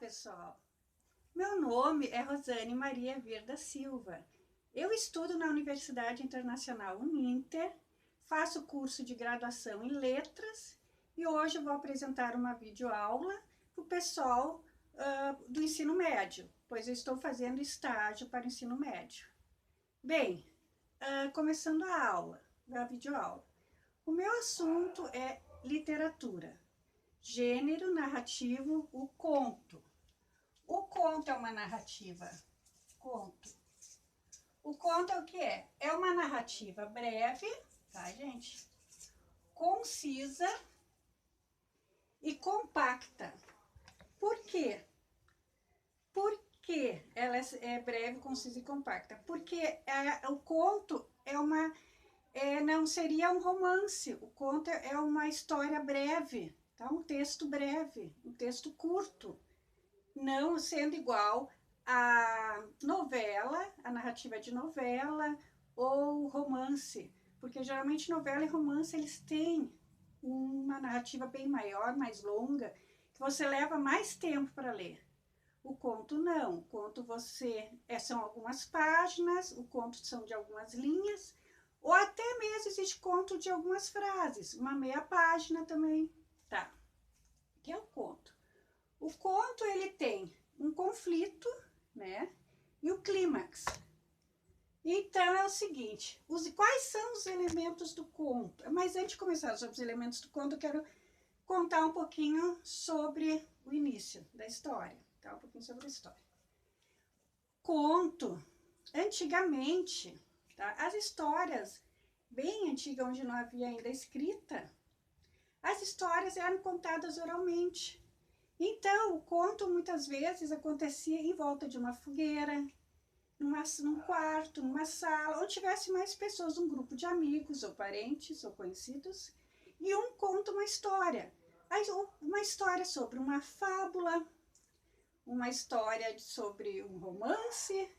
pessoal! Meu nome é Rosane Maria Vieira da Silva. Eu estudo na Universidade Internacional Uninter, faço curso de graduação em Letras e hoje eu vou apresentar uma videoaula para o pessoal do ensino médio, pois eu estou fazendo estágio para o ensino médio. Bem, começando a videoaula. O meu assunto é literatura. Gênero narrativo, o conto. O conto é uma narrativa. Conto. O conto é o que é? É uma narrativa breve, tá, gente? Concisa e compacta. Por quê? Por que ela é breve, concisa e compacta? Porque o conto não seria um romance. O conto é uma história breve, tá? Um texto breve, um texto curto. Não sendo igual a novela, a narrativa de novela ou romance, porque geralmente novela e romance eles têm uma narrativa bem maior, mais longa, que você leva mais tempo para ler. O conto não, o conto são algumas páginas, o conto são de algumas linhas, ou até mesmo existe conto de algumas frases, uma meia página também, tá? Que é o conto. O conto, ele tem um conflito, né? E o clímax. Então, é o seguinte, quais são os elementos do conto? Mas antes de começar sobre os elementos do conto, eu quero contar um pouquinho sobre o início da história, tá? Um pouquinho sobre a história. Conto, antigamente, tá? As histórias bem antigas, onde não havia ainda escrita, as histórias eram contadas oralmente. Então, o conto muitas vezes acontecia em volta de uma fogueira, num quarto, numa sala, onde tivesse mais pessoas, um grupo de amigos, ou parentes, ou conhecidos, e um conta uma história. Uma história sobre uma fábula, uma história sobre um romance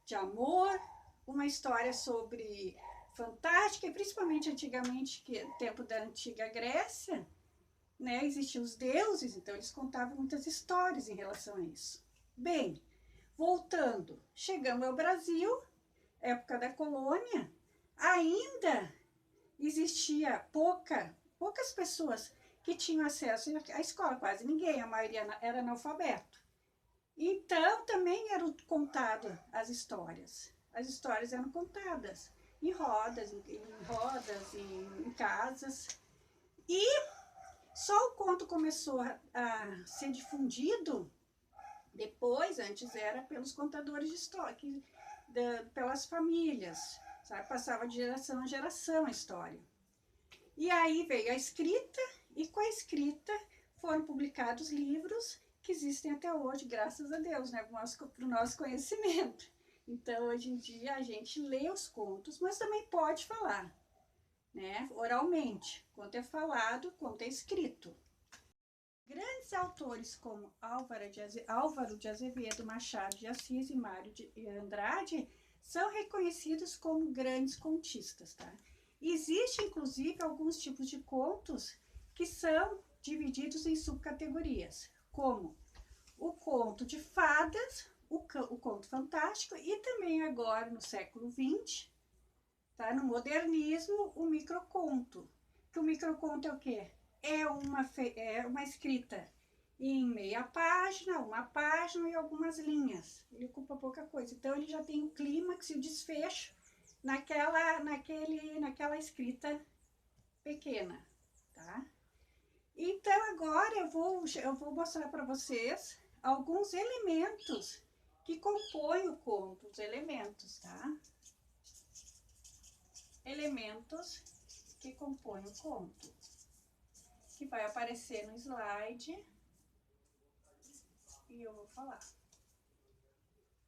de amor, uma história sobre fantástica, e principalmente antigamente, tempo da antiga Grécia, né, existiam os deuses, então eles contavam muitas histórias em relação a isso. Bem, voltando, chegamos ao Brasil, época da colônia, ainda existia poucas pessoas que tinham acesso à escola, quase ninguém, a maioria era analfabeto. Então, também eram contadas as histórias. As histórias eram contadas em rodas, em casas. E só o conto começou a ser difundido depois, antes era pelos contadores de história, pelas famílias, sabe? Passava de geração em geração a história. E aí veio a escrita, e com a escrita foram publicados livros que existem até hoje, graças a Deus, né? Para o nosso conhecimento. Então, hoje em dia, a gente lê os contos, mas também pode falar, né? Oralmente, quanto é falado, quanto é escrito. Grandes autores como Álvaro de Azevedo, Machado de Assis e Mário de Andrade são reconhecidos como grandes contistas, tá? Existem, inclusive, alguns tipos de contos que são divididos em subcategorias, como o conto de fadas, o conto fantástico e também agora, no século XX, tá? No modernismo, o microconto. Que o microconto é o quê? É uma escrita em meia página, uma página e algumas linhas. Ele ocupa pouca coisa. Então, ele já tem o clímax e o desfecho naquela escrita pequena, tá? Então, agora eu vou mostrar para vocês alguns elementos que compõem o conto. Os elementos, tá? Elementos que compõem o conto, que vai aparecer no slide e eu vou falar.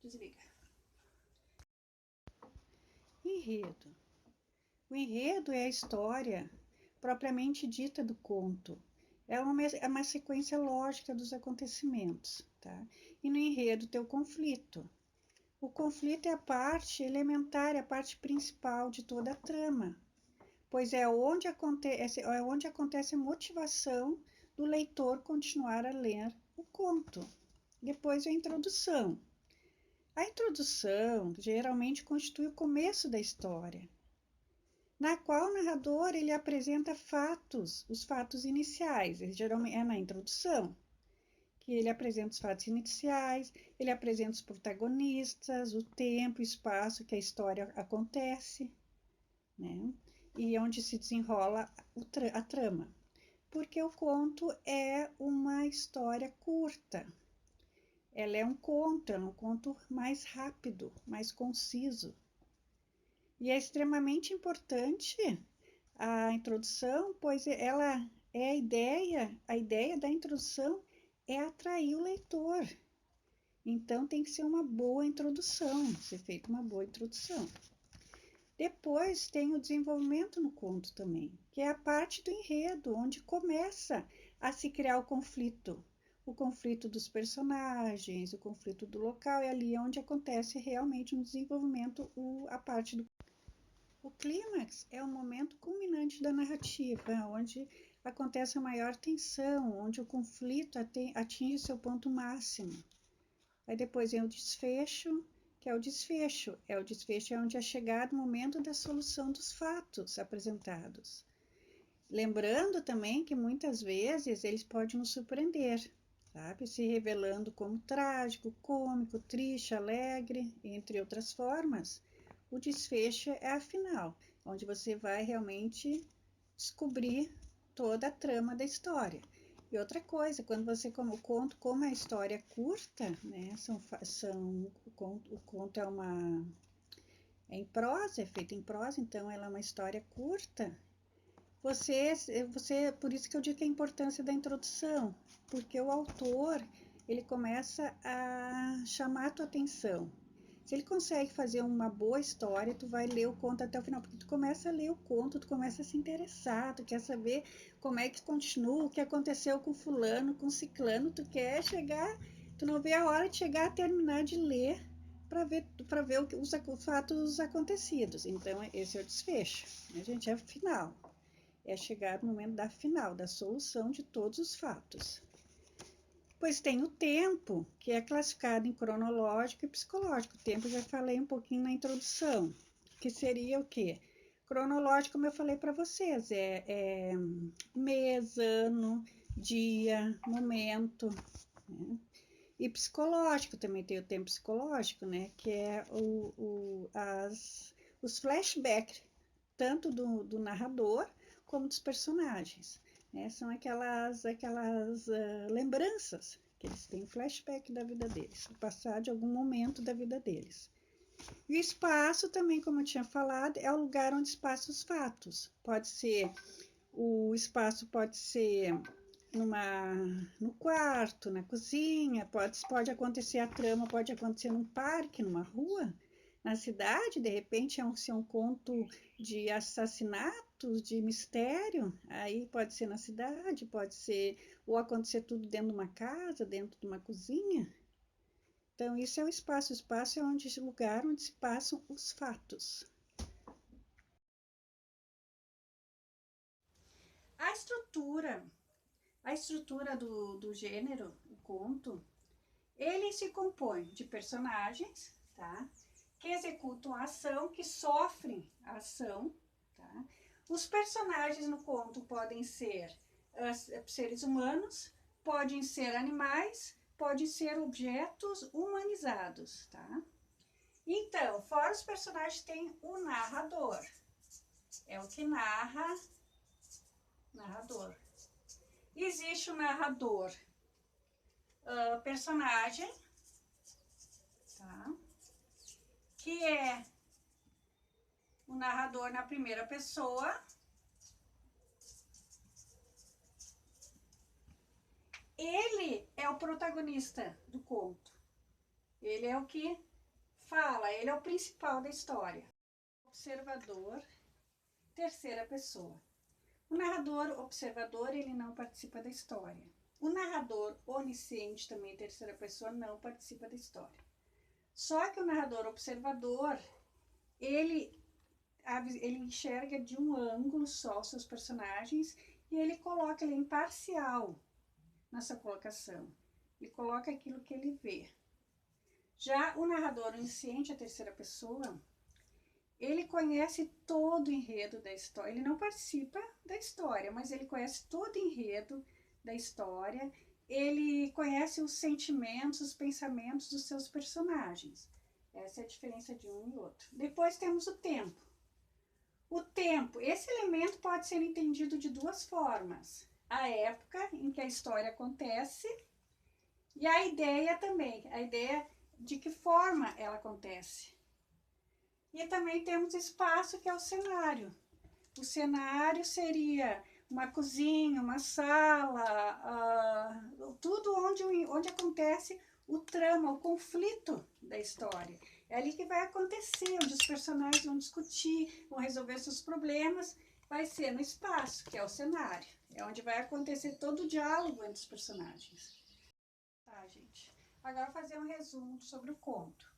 Desliga. Enredo. O enredo é a história propriamente dita do conto. É uma sequência lógica dos acontecimentos, tá? E no enredo tem o conflito. O conflito é a parte elementar, é a parte principal de toda a trama, pois é onde acontece a motivação do leitor continuar a ler o conto, Depois a introdução. A introdução geralmente constitui o começo da história, na qual o narrador ele apresenta fatos, os fatos iniciais. Ele geralmente é na introdução que ele apresenta os fatos iniciais, ele apresenta os protagonistas, o tempo, o espaço que a história acontece, né? E onde se desenrola a trama. Porque o conto é uma história curta. Ela é um conto mais rápido, mais conciso. E é extremamente importante a introdução, pois ela é a ideia da introdução é atrair o leitor. Então tem que ser uma boa introdução, ser feita uma boa introdução. Depois tem o desenvolvimento no conto também, que é a parte do enredo, onde começa a se criar o conflito dos personagens, o conflito do local, é ali onde acontece realmente no desenvolvimento a parte do... O clímax é o momento culminante da narrativa, onde acontece a maior tensão, onde o conflito atinge seu ponto máximo. Aí depois vem o desfecho, que é o desfecho. O desfecho é onde é chegado o momento da solução dos fatos apresentados. Lembrando também que muitas vezes eles podem nos surpreender, sabe? Se revelando como trágico, cômico, triste, alegre, entre outras formas. O desfecho é a final, onde você vai realmente descobrir toda a trama da história. E outra coisa, quando você conta como a história é curta, né? O conto é em prosa, é feito em prosa, então ela é uma história curta. Por isso que eu digo que a importância da introdução, porque o autor ele começa a chamar a tua atenção. Se ele consegue fazer uma boa história, tu vai ler o conto até o final, porque tu começa a ler o conto, tu começa a se interessar, tu quer saber como é que continua, o que aconteceu com fulano, com ciclano, tu quer chegar, tu não vê a hora de chegar a terminar de ler para ver os fatos acontecidos. Então, esse é o desfecho, né, gente? É o final. É chegar no momento da final, da solução de todos os fatos. Pois tem o tempo, que é classificado em cronológico e psicológico. O tempo eu já falei um pouquinho na introdução, que seria o quê? Cronológico, como eu falei para vocês, é mês, ano, dia, momento, né? E psicológico, também tem o tempo psicológico, né? Que é os flashbacks, tanto do narrador como dos personagens. Né? São aquelas lembranças que eles têm, flashback da vida deles, passar de algum momento da vida deles. E o espaço também, como eu tinha falado, é o lugar onde se passam os fatos. O espaço pode ser no quarto, na cozinha, pode acontecer a trama, pode acontecer num parque, numa rua, na cidade, de repente se é um conto de assassinatos, de mistério, aí pode ser na cidade, pode ser, ou acontecer tudo dentro de uma casa, dentro de uma cozinha. Então, isso é o espaço. O espaço é o lugar onde se passam os fatos. A estrutura, a estrutura do gênero, o conto, ele se compõe de personagens, tá? Que executam a ação, que sofrem a ação, tá? Os personagens no conto podem ser seres humanos, podem ser animais, podem ser objetos humanizados, tá? Então, fora os personagens, tem o narrador. É o que narrador. Existe o narrador personagem, tá? Que é o narrador na primeira pessoa. Ele é o protagonista do conto. Ele é o que fala, ele é o principal da história. Observador, terceira pessoa. O narrador observador, ele não participa da história. O narrador onisciente, também terceira pessoa, não participa da história. Só que o narrador observador, ele enxerga de um ângulo só os seus personagens e ele coloca ele imparcial nessa colocação. ele coloca aquilo que ele vê. Já o narrador onisciente, a terceira pessoa, ele conhece todo o enredo da história. Ele não participa da história, mas ele conhece todo o enredo da história. Ele conhece os sentimentos, os pensamentos dos seus personagens. Essa é a diferença de um e outro. Depois temos o tempo. O tempo, esse elemento pode ser entendido de duas formas. A época em que a história acontece e a ideia também, a ideia de que forma ela acontece. E também temos espaço, que é o cenário. O cenário seria uma cozinha, uma sala, tudo onde acontece o trama, o conflito da história. É ali que vai acontecer, onde os personagens vão discutir, vão resolver seus problemas. Vai ser no espaço, que é o cenário. É onde vai acontecer todo o diálogo entre os personagens. Tá, gente? Agora, vou fazer um resumo sobre o conto.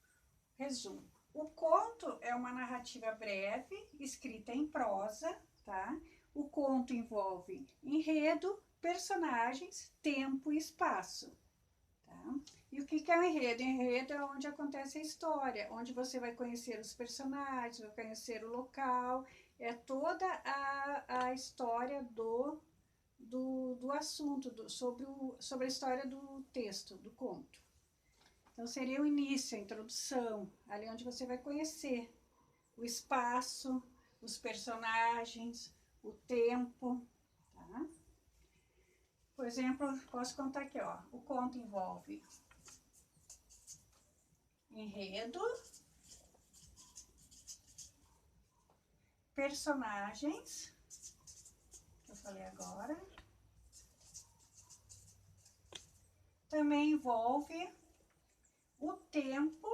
Resumo. O conto é uma narrativa breve, escrita em prosa, tá? O conto envolve enredo, personagens, tempo e espaço, tá? E o que é o enredo? Enredo é onde acontece a história, onde você vai conhecer os personagens, vai conhecer o local, é toda a história do assunto, sobre a história do texto, do conto. Então, seria o início, a introdução, ali onde você vai conhecer o espaço, os personagens, o tempo, tá? Por exemplo, posso contar aqui, ó. O conto envolve enredo, personagens, que eu falei agora. Também envolve o tempo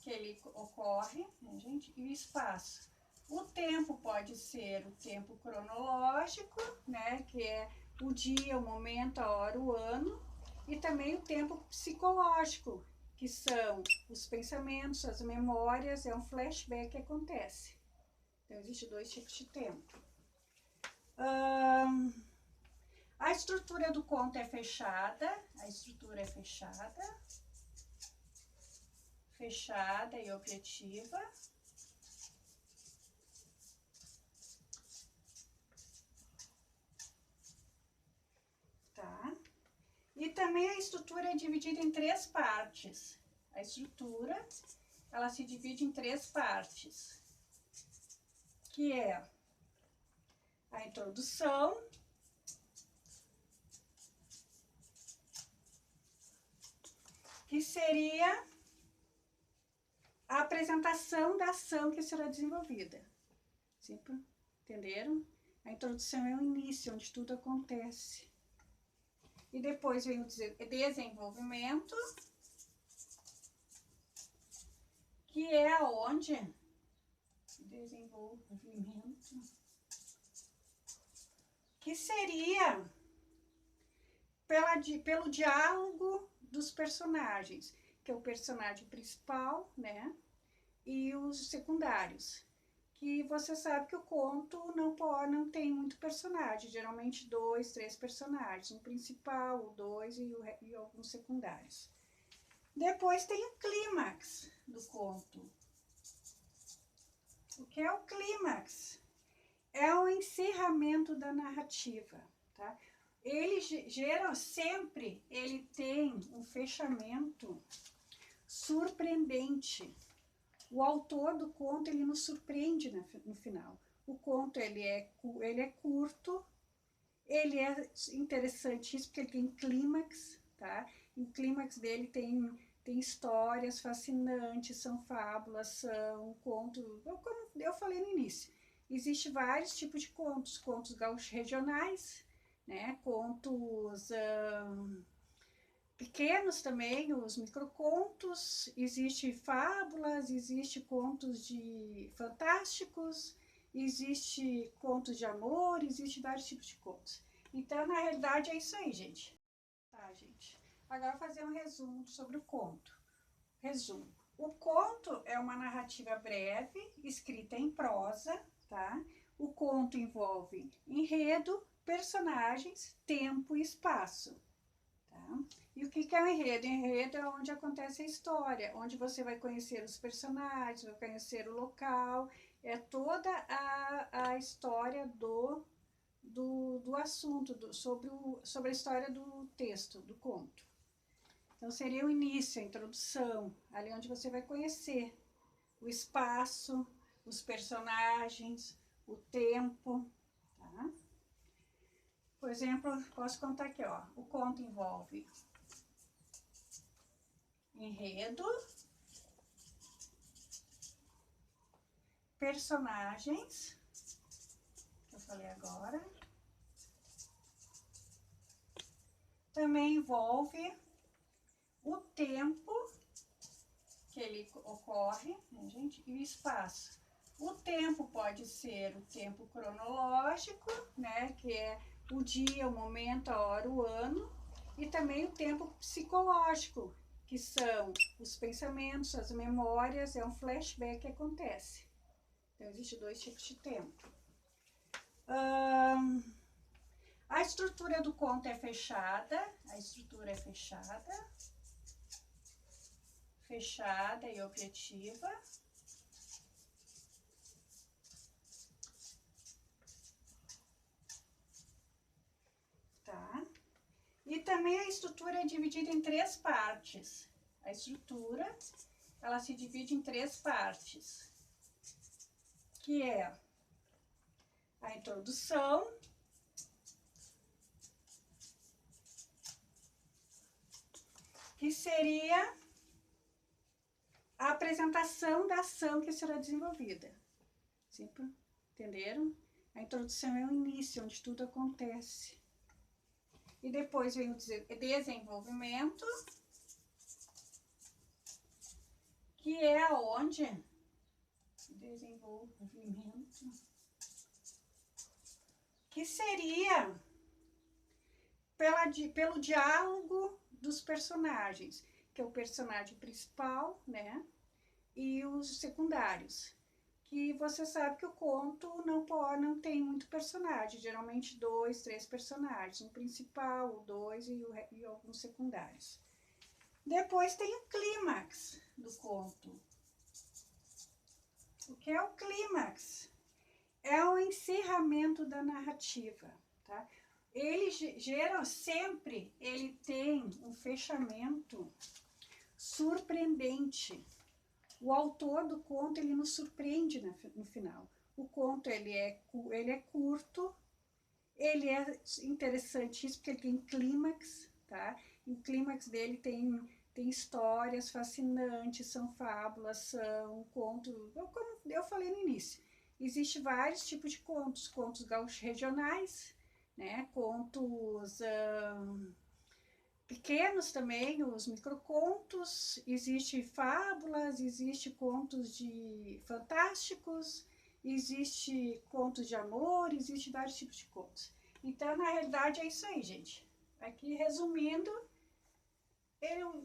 que ele ocorre, né, gente, e o espaço. O tempo pode ser o tempo cronológico, né, que é o dia, o momento, a hora, o ano, e também o tempo psicológico, que são os pensamentos, as memórias, é um flashback que acontece. Então, existem dois tipos de tempo. A estrutura do conto é fechada, fechada e objetiva. Tá? E também a estrutura é dividida em três partes. A estrutura, ela se divide em três partes, que é a introdução, que seria a apresentação da ação que será desenvolvida. Sempre entenderam? A introdução é o início, onde tudo acontece. E depois vem o desenvolvimento, que é onde que seria pelo diálogo dos personagens, que é o personagem principal, né? E os secundários. Que você sabe que o conto não tem muito personagem, geralmente 2, 3 personagens, um principal, o 2 e alguns secundários. Depois tem o clímax do conto. O que é o clímax? É o encerramento da narrativa, tá? Ele sempre ele tem um fechamento surpreendente. O autor do conto, ele nos surpreende no final. O conto, ele é curto, ele é interessantíssimo, porque ele tem clímax, tá? E o clímax dele tem histórias fascinantes, são fábulas, são contos, como eu falei no início. Existem vários tipos de contos, contos gaúchos regionais, né? Contos pequenos também, os microcontos, existe fábulas, existe contos fantásticos, existe contos de amor, existe vários tipos de contos. Então, na realidade, é isso aí, gente. Tá, gente? Agora, eu vou fazer um resumo sobre o conto. Resumo. O conto é uma narrativa breve, escrita em prosa, tá? O conto envolve enredo, personagens, tempo e espaço, tá? que é o enredo? Enredo é onde acontece a história, onde você vai conhecer os personagens, vai conhecer o local, é toda a história do assunto, sobre a história do texto, do conto. Então, seria o início, a introdução, ali onde você vai conhecer o espaço, os personagens, o tempo, tá? Por exemplo, posso contar aqui, ó, o conto envolve enredo, personagens, que eu falei agora, também envolve o tempo que ele ocorre, né, gente, e o espaço. O tempo pode ser o tempo cronológico, né, que é o dia, o momento, a hora, o ano, e também o tempo psicológico, que são os pensamentos, as memórias, é um flashback que acontece. Então, existem dois tipos de tempo. A estrutura do conto é fechada, fechada e objetiva. Tá? E também a estrutura é dividida em 3 partes. A estrutura, ela se divide em 3 partes, que é a introdução, que seria a apresentação da ação que será desenvolvida. Sempre entenderam? A introdução é o início, onde tudo acontece. E depois vem o desenvolvimento, que é onde que seria pelo diálogo dos personagens, que é o personagem principal, né? E os secundários. Que você sabe que o conto não tem muito personagem, geralmente 2, 3 personagens, um principal, o 2 e alguns secundários. Depois tem o clímax do conto. O que é o clímax? É o encerramento da narrativa, tá? Ele sempre ele tem um fechamento surpreendente. O autor do conto, ele nos surpreende no final. O conto, ele é curto, ele é interessantíssimo, porque ele tem clímax, tá? E o clímax dele tem histórias fascinantes, são fábulas, são contos, como eu falei no início. Existem vários tipos de contos, contos gaúchos regionais, né? Contos pequenos também, os microcontos, existem fábulas, existem contos fantásticos, existe contos de amor, existe vários tipos de contos. Então, na realidade, é isso aí, gente. Aqui, resumindo,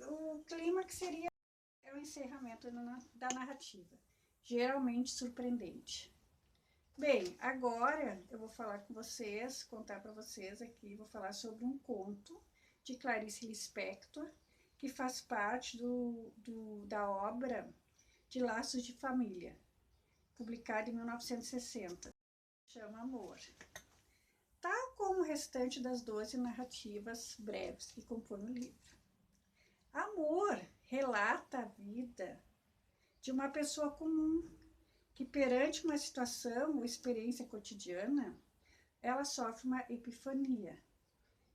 o clímax seria o encerramento da narrativa, geralmente surpreendente. Bem, agora eu vou falar com vocês, contar para vocês aqui, vou falar sobre um conto de Clarice Lispector, que faz parte da obra de Laços de Família, publicada em 1960, chama Amor. Tal como o restante das 12 narrativas breves que compõem o livro. Amor relata a vida de uma pessoa comum, que perante uma situação ou experiência cotidiana, ela sofre uma epifania,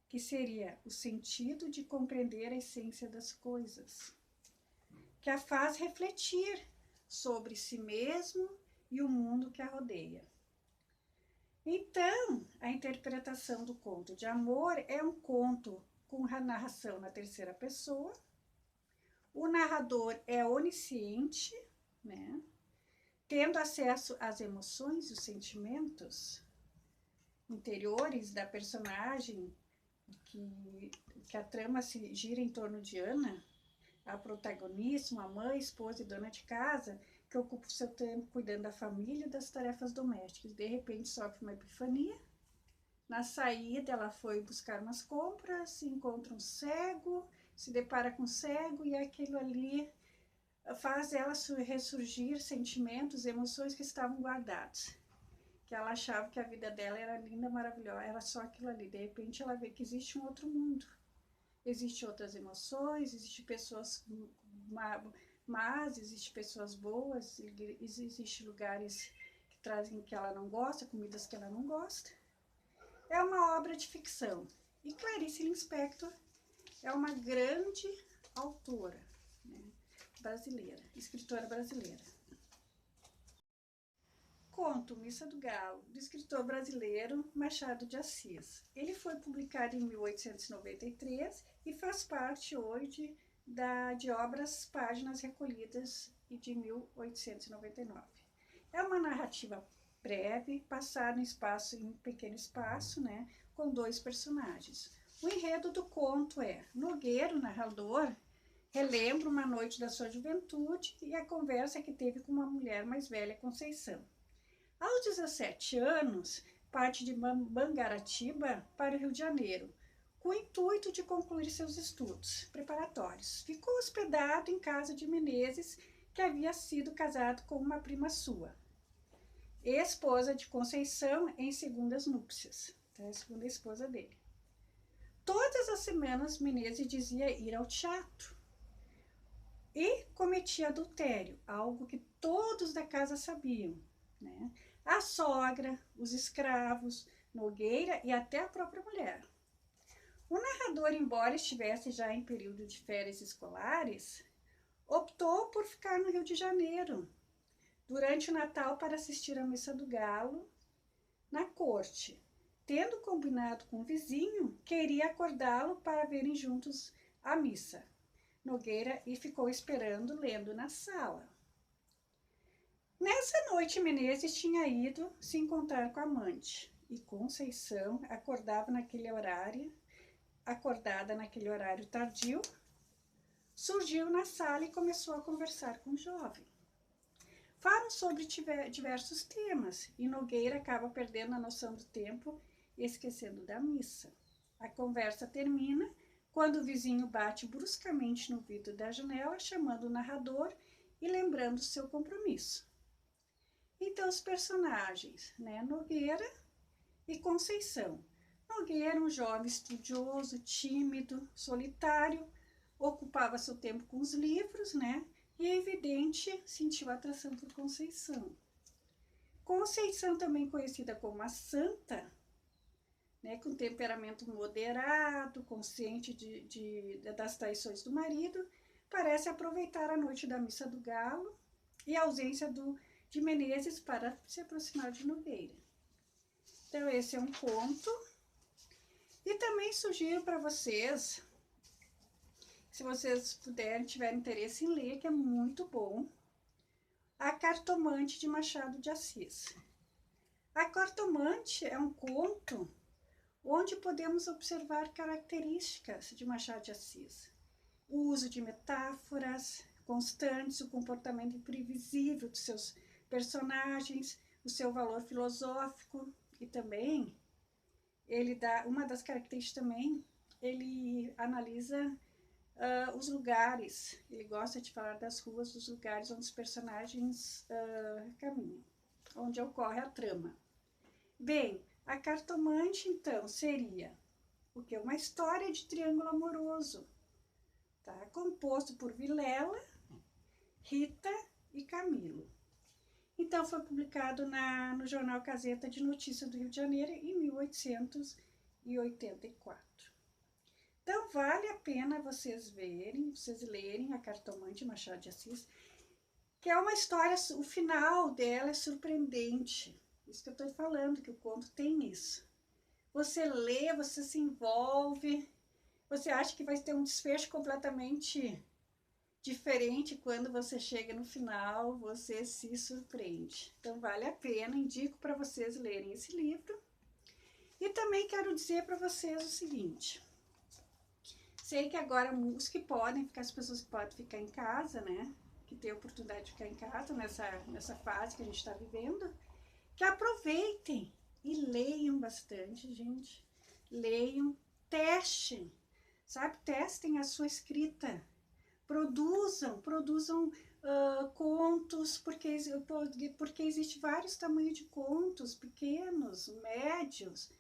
que seria o sentido de compreender a essência das coisas, que a faz refletir sobre si mesmo e o mundo que a rodeia. Então, a interpretação do conto de amor é um conto com a narração na terceira pessoa, o narrador é onisciente, né? Tendo acesso às emoções e os sentimentos interiores da personagem, que a trama se gira em torno de Ana, a protagonista, uma mãe, esposa e dona de casa, que ocupa o seu tempo cuidando da família e das tarefas domésticas. De repente sofre uma epifania, Na saída, ela foi buscar umas compras, encontra um cego, se depara com um cego e aquilo ali faz ela ressurgir sentimentos, emoções que estavam guardados. Que ela achava que a vida dela era linda, maravilhosa, era só aquilo ali. De repente, ela vê que existe um outro mundo. Existem outras emoções, existem pessoas más, existem pessoas boas, existem lugares que trazem que ela não gosta, comidas que ela não gosta. É uma obra de ficção. E Clarice Lispector é uma grande autora, né, brasileira, escritora brasileira. Conto Missa do Galo, do escritor brasileiro Machado de Assis. Ele foi publicado em 1893 e faz parte hoje de obras Páginas Recolhidas de 1899. É uma narrativa breve, passada em um pequeno espaço, né, com 2 personagens. O enredo do conto é: Nogueira, o narrador, relembra uma noite da sua juventude e a conversa que teve com uma mulher mais velha, Conceição. Aos 17 anos, parte de Mangaratiba para o Rio de Janeiro, com o intuito de concluir seus estudos preparatórios. Ficou hospedado em casa de Menezes, que havia sido casado com uma prima sua, esposa de Conceição em segundas núpcias, tá? A segunda esposa dele. Todas as semanas, Menezes dizia ir ao teatro e cometia adultério, algo que todos da casa sabiam, né? A sogra, os escravos, Nogueira e até a própria mulher. O narrador, embora estivesse já em período de férias escolares, optou por ficar no Rio de Janeiro durante o Natal para assistir à Missa do Galo na corte. Tendo combinado com o vizinho, queria acordá-lo para verem juntos a missa. Nogueira e ficou esperando, lendo na sala. Nessa noite, Menezes tinha ido se encontrar com a amante e Conceição acordada naquele horário tardio, surgiu na sala e começou a conversar com o jovem. Falam sobre diversos temas e Nogueira acaba perdendo a noção do tempo e esquecendo da missa. A conversa termina quando o vizinho bate bruscamente no vidro da janela, chamando o narrador e lembrando seu compromisso. Então, os personagens, né? Nogueira e Conceição. Nogueira, um jovem estudioso, tímido, solitário, ocupava seu tempo com os livros, né? E é evidente, sentiu atração por Conceição. Conceição, também conhecida como a Santa, né? Com temperamento moderado, consciente das traições do marido, parece aproveitar a noite da Missa do Galo e a ausência de Menezes para se aproximar de Nogueira. Então, esse é um conto. E também sugiro para vocês, se vocês puderem, tiverem interesse em ler, que é muito bom, A Cartomante, de Machado de Assis. A Cartomante é um conto onde podemos observar características de Machado de Assis. O uso de metáforas constantes, o comportamento imprevisível dos seus personagens, o seu valor filosófico e também ele dá uma das características também, ele analisa os lugares, ele gosta de falar das ruas, dos lugares onde os personagens caminham, onde ocorre a trama. Bem, A Cartomante, então, seria o quê? Uma história de triângulo amoroso, tá? Composto por Vilela, Rita e Camilo. Então, foi publicado no Jornal Gazeta de Notícias do Rio de Janeiro em 1884. Então, vale a pena vocês lerem A Cartomante, Machado de Assis, que é uma história, o final dela é surpreendente. Isso que eu estou falando, que o conto tem isso. Você lê, você se envolve, você acha que vai ter um desfecho completamente diferente. Quando você chega no final, você se surpreende. Então, vale a pena, indico para vocês lerem esse livro. E também quero dizer para vocês o seguinte, sei que agora os que podem ficar, as pessoas que podem ficar em casa, né, que tem a oportunidade de ficar em casa nessa fase que a gente está vivendo, que aproveitem E leiam bastante, gente. Leiam, testem, sabe? Testem a sua escrita. Produzam contos, porque existe vários tamanhos de contos, pequenos, médios,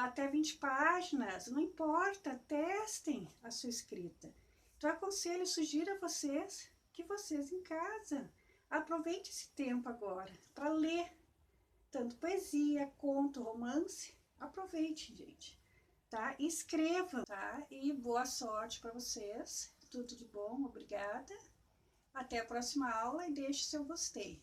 até 20 páginas, não importa, testem a sua escrita. Então, aconselho, sugiro a vocês que vocês em casa aproveitem esse tempo agora para ler tanto poesia, conto, romance. Aproveite, gente, tá? Escrevam, tá? E boa sorte para vocês. Tudo de bom, obrigada. Até a próxima aula e deixe seu gostei.